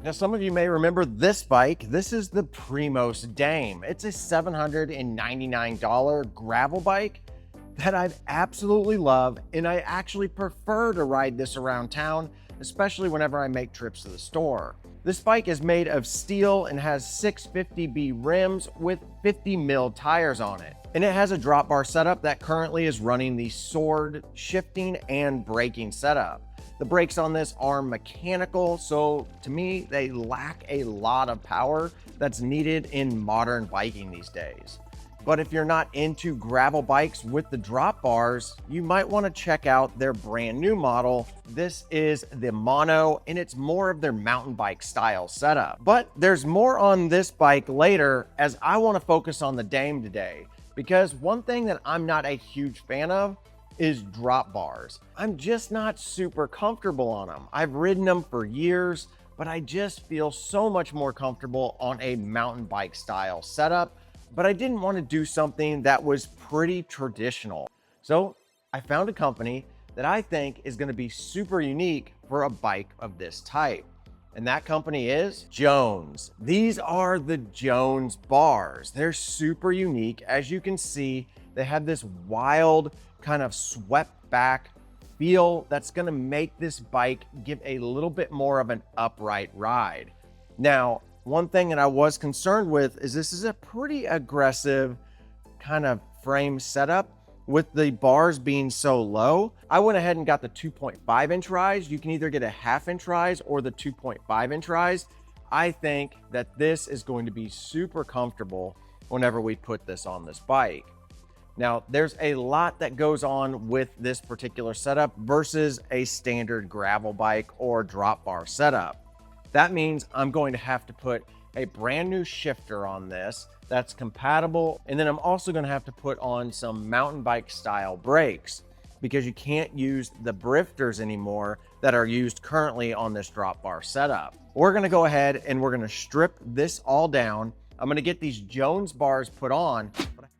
Now, some of you may remember this bike. This is the Primos Dame. It's a $799 gravel bike that I absolutely love, and I actually prefer to ride this around town, especially whenever I make trips to the store. This bike is made of steel and has 650B rims with 50 mil tires on it. And it has a drop bar setup that currently is running the Sword shifting and braking setup. The brakes on this are mechanical, so to me, they lack a lot of power that's needed in modern biking these days. But if you're not into gravel bikes with the drop bars, you might want to check out their brand new model. This is the Mono, and it's more of their mountain bike style setup. But there's more on this bike later, as I want to focus on the Dame today, because one thing that I'm not a huge fan of is drop bars. I'm just not super comfortable on them. I've ridden them for years, but I just feel so much more comfortable on a mountain bike style setup. But I didn't want to do something that was pretty traditional. So I found a company that I think is going to be super unique for a bike of this type. And that company is Jones. These are the Jones bars. They're super unique. As you can see, they have this wild kind of swept back feel that's going to make this bike give a little bit more of an upright ride. Now, one thing that I was concerned with is this is a pretty aggressive kind of frame setup with the bars being so low. I went ahead and got the 2.5 inch rise. You can either get a 1/2 inch rise or the 2.5 inch rise. I think that this is going to be super comfortable whenever we put this on this bike. Now, there's a lot that goes on with this particular setup versus a standard gravel bike or drop bar setup. That means I'm going to have to put a brand new shifter on this that's compatible. And then I'm also going to have to put on some mountain bike style brakes because you can't use the drifters anymore that are used currently on this drop bar setup. We're going to go ahead and we're going to strip this all down. I'm going to get these Jones bars put on.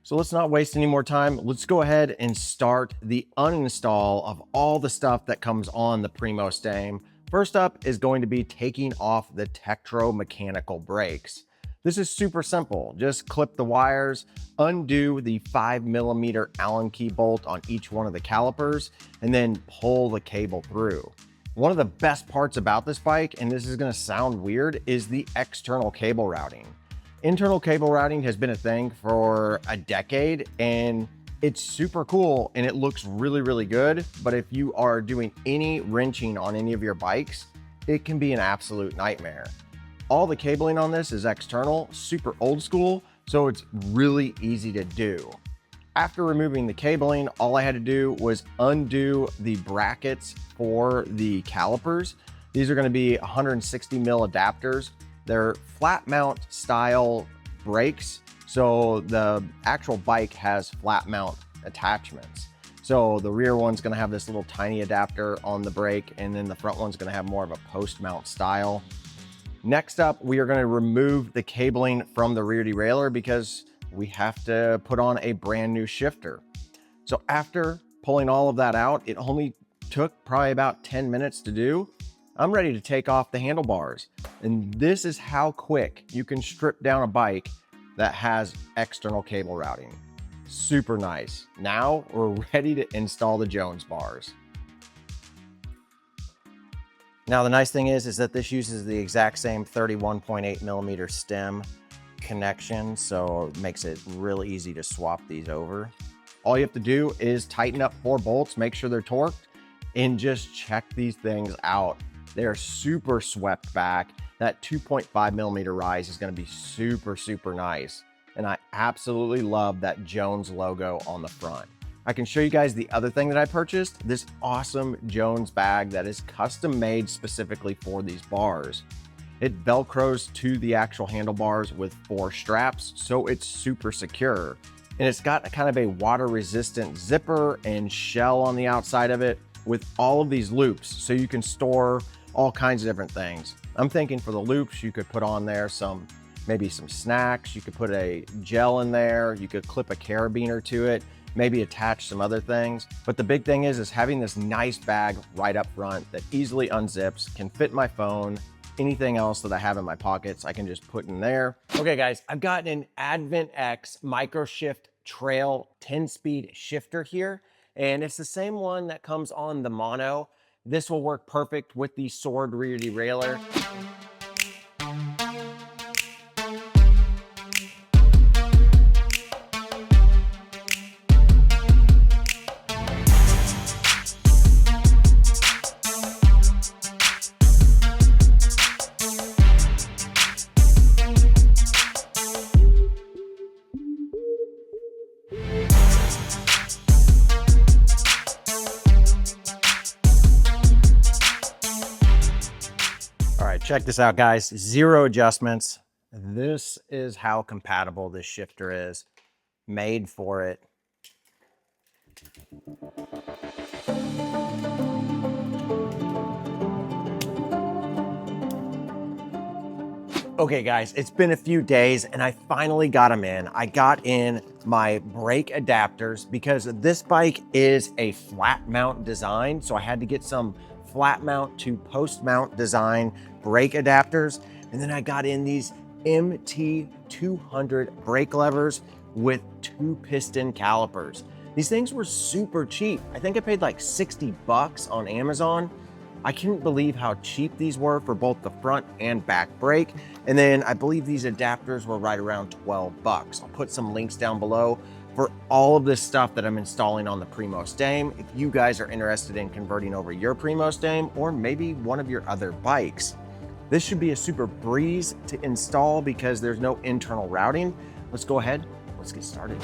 So let's not waste any more time. Let's go ahead and start the uninstall of all the stuff that comes on the Primos Dame. First up is going to be taking off the Tektro mechanical brakes. This is super simple. Just clip the wires, undo the 5mm Allen key bolt on each one of the calipers, and then pull the cable through. One of the best parts about this bike, and this is going to sound weird, is the external cable routing. Internal cable routing has been a thing for a decade, and it's super cool and it looks really, really good. But if you are doing any wrenching on any of your bikes, it can be an absolute nightmare. All the cabling on this is external, super old school, so it's really easy to do. After removing the cabling, all I had to do was undo the brackets for the calipers. These are going to be 160 mil adapters. They're flat mount style brakes. So the actual bike has flat mount attachments. So the rear one's going to have this little tiny adapter on the brake, and then the front one's going to have more of a post mount style. Next up, we are going to remove the cabling from the rear derailleur because we have to put on a brand new shifter. So after pulling all of that out, it only took probably about 10 minutes to do. I'm ready to take off the handlebars. And this is how quick you can strip down a bike that has external cable routing. Super nice. Now we're ready to install the Jones bars. Now the nice thing is that this uses the exact same 31.8mm stem connection, so it makes it really easy to swap these over. All you have to do is tighten up 4 bolts, make sure they're torqued, and just check these things out. They're super swept back. That 2.5mm rise is going to be super, super nice. And I absolutely love that Jones logo on the front. I can show you guys the other thing that I purchased, this awesome Jones bag that is custom made specifically for these bars. It Velcros to the actual handlebars with 4 straps, so it's super secure. And it's got kind of a water resistant zipper and shell on the outside of it with all of these loops, so you can store all kinds of different things. I'm thinking for the loops, you could put on there maybe some snacks. You could put a gel in there. You could clip a carabiner to it, maybe attach some other things. But the big thing is having this nice bag right up front that easily unzips, can fit my phone, anything else that I have in my pockets, I can just put in there. Okay guys, I've got an Advent X Micro Shift Trail 10-speed shifter here, and it's the same one that comes on the Mono. This will work perfect with the Sword rear derailleur. All right, check this out, guys. 0 adjustments. This is how compatible this shifter is. Made for it. Okay guys, it's been a few days and I finally got them in. I got in my brake adapters because this bike is a flat mount design. So I had to get some flat mount to post mount design brake adapters. And then I got in these MT200 brake levers with 2 piston calipers. These things were super cheap. I think I paid like 60 bucks on Amazon. I couldn't believe how cheap these were for both the front and back brake. And then I believe these adapters were right around 12 bucks. I'll put some links down below for all of this stuff that I'm installing on the Primos Dame. If you guys are interested in converting over your Primos Dame or maybe one of your other bikes, this should be a super breeze to install because there's no internal routing. Let's go ahead, let's get started.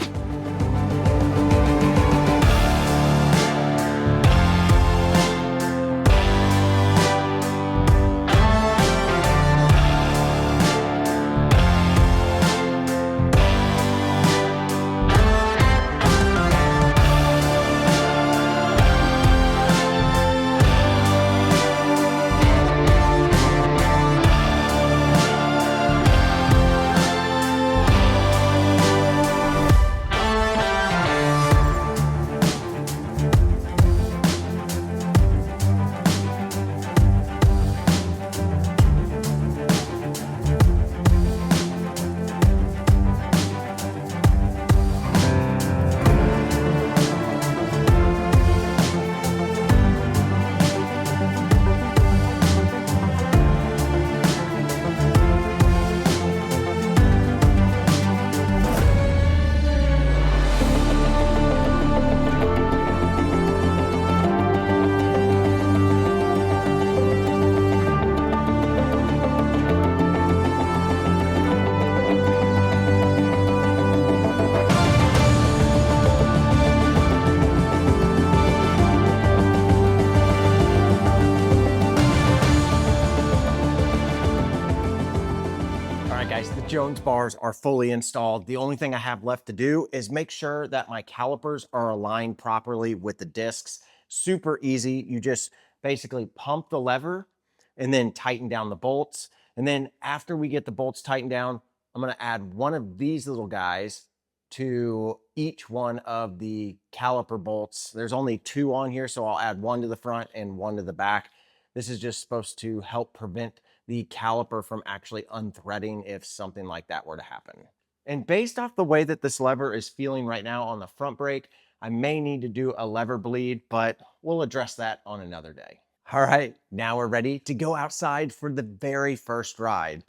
Jones bars are fully installed. The only thing I have left to do is make sure that my calipers are aligned properly with the discs. Super easy. You just basically pump the lever and then tighten down the bolts. And then after we get the bolts tightened down, I'm going to add one of these little guys to each one of the caliper bolts. There's only 2 on here, so I'll add 1 to the front and 1 to the back. This is just supposed to help prevent the caliper from actually unthreading if something like that were to happen. And based off the way that this lever is feeling right now on the front brake, I may need to do a lever bleed, but we'll address that on another day. All right, now we're ready to go outside for the very first ride.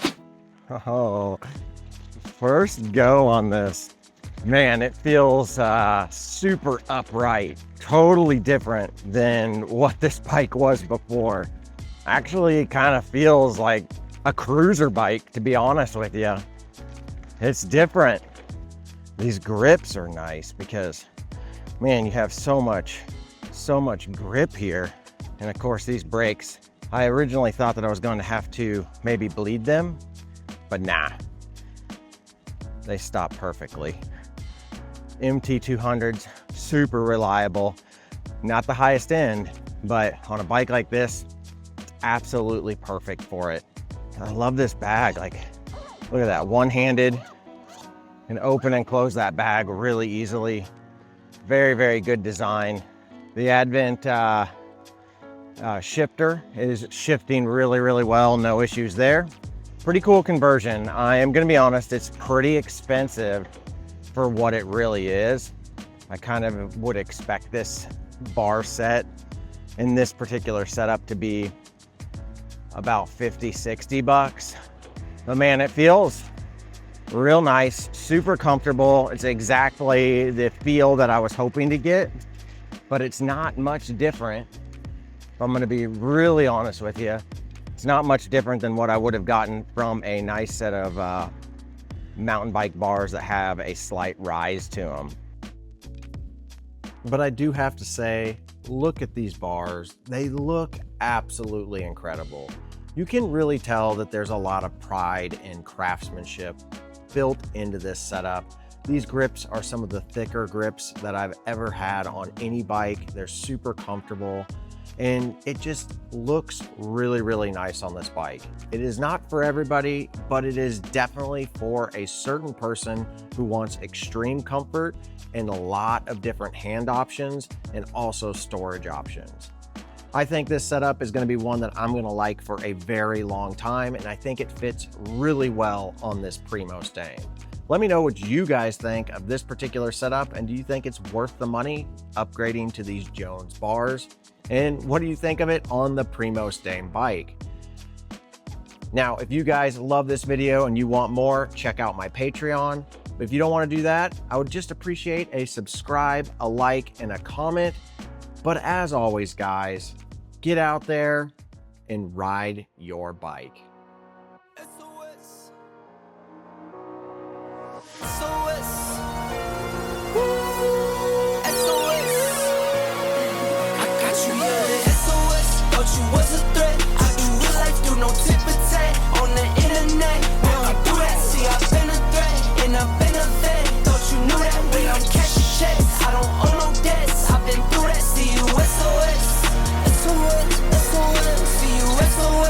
Oh, first go on this. Man, it feels super upright, totally different than what this bike was before. Actually, it kind of feels like a cruiser bike, to be honest with you. It's different. These grips are nice because, man, you have so much grip here. And of course, these brakes, I originally thought that I was going to have to maybe bleed them, but nah, they stop perfectly. MT200s, super reliable. Not the highest end, but on a bike like this, it's absolutely perfect for it. I love this bag. Like, look at that, one-handed, and open and close that bag really easily. Very, very good design. The Advent Shifter is shifting really, really well. No issues there. Pretty cool conversion. I am gonna be honest, it's pretty expensive for what it really is. I kind of would expect this bar set in this particular setup to be about 50, 60 bucks. But man, it feels real nice, super comfortable. It's exactly the feel that I was hoping to get, but it's not much different. If I'm gonna be really honest with you, it's not much different than what I would have gotten from a nice set of mountain bike bars that have a slight rise to them. But I do have to say, look at these bars. They look absolutely incredible. You can really tell that there's a lot of pride and craftsmanship built into this setup. These grips are some of the thicker grips that I've ever had on any bike. They're super comfortable and it just looks really, really nice on this bike. It is not for everybody, but it is definitely for a certain person who wants extreme comfort and a lot of different hand options and also storage options. I think this setup is going to be one that I'm going to like for a very long time, and I think it fits really well on this Primos Dame. Let me know what you guys think of this particular setup, and do you think it's worth the money upgrading to these Jones bars? And what do you think of it on the Primos Dame bike? Now, if you guys love this video and you want more, check out my Patreon. But if you don't want to do that, I would just appreciate a subscribe, a like, and a comment. But as always, guys, get out there and ride your bike.